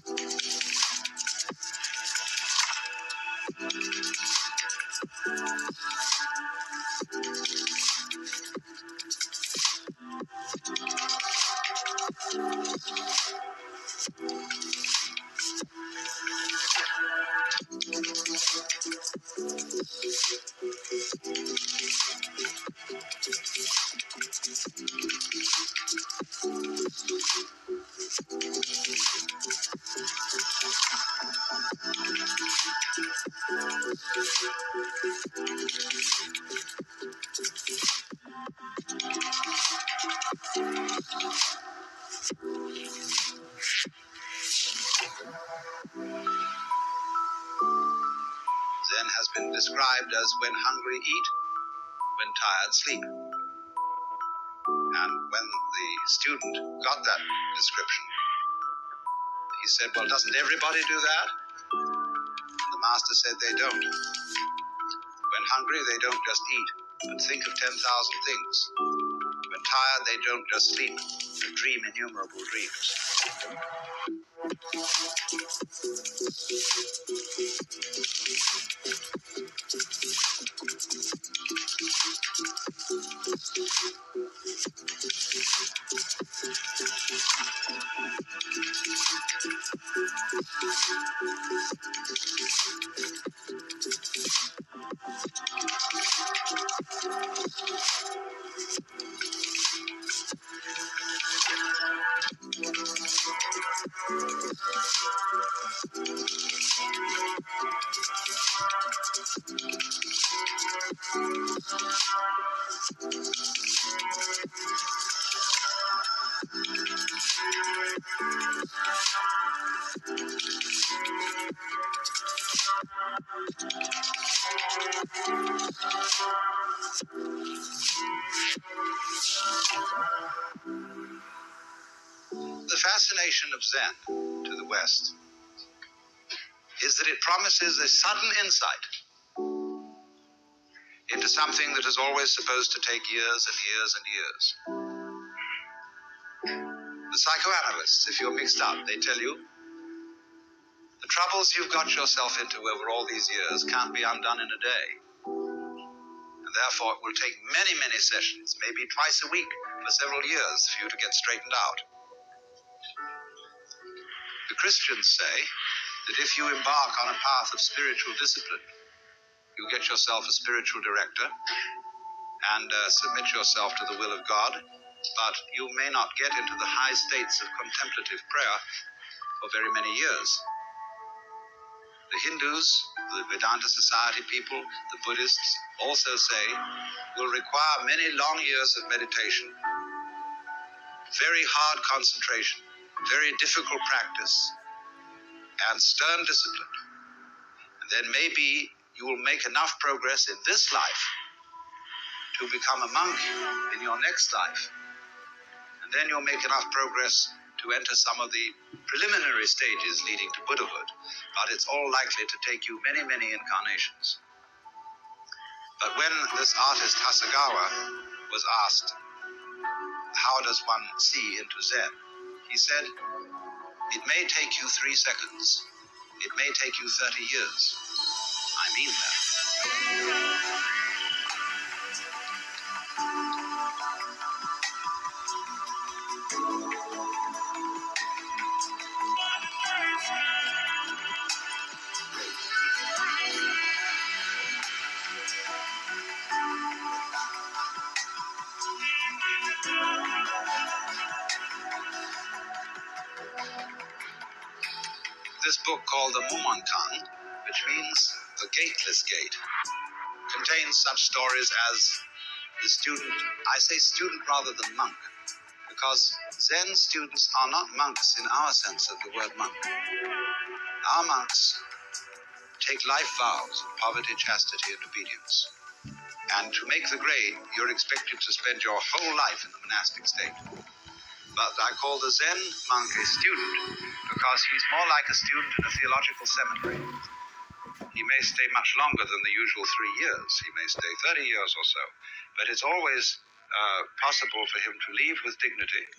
Zen has been described as when hungry eat, when tired sleep. And when the student got that description, he said, well, doesn't everybody do that? And the master said they don't. When hungry, they don't just eat, but think of 10,000 things. When tired, they don't just sleep, but dream innumerable dreams. The fascination of Zen to the West is that it promises a sudden insight into something that is always supposed to take years and years and years. The psychoanalysts, if you're mixed up, they tell you the troubles you've got yourself into over all these years can't be undone in a day. And therefore it will take many, many sessions, maybe twice a week for several years for you to get straightened out. The Christians say that if you embark on a path of spiritual discipline, you get yourself a spiritual director and submit yourself to the will of God, but you may not get into the high states of contemplative prayer for very many years. The Hindus, the Vedanta Society people, the Buddhists also say will require many long years of meditation, very hard concentration, very difficult practice, and stern discipline. And then maybe you will make enough progress in this life to become a monk in your next life. And then you'll make enough progress to enter some of the preliminary stages leading to Buddhahood. But it's all likely to take you many, many incarnations. But when this artist Hasegawa was asked, how does one see into Zen? He said, it may take you 3 seconds. It may take you 30 years. I mean that. This book called the Mumontan, which means the gateless gate, contains such stories as the student, I say student rather than monk, because Zen students are not monks in our sense of the word monk. Our monks take life vows of poverty, chastity, and obedience. And to make the grade, you're expected to spend your whole life in the monastic state. But I call the Zen monk a student because he's more like a student in a theological seminary. He may stay much longer than the usual 3 years. He may stay 30 years or so. But it's always possible for him to leave with dignity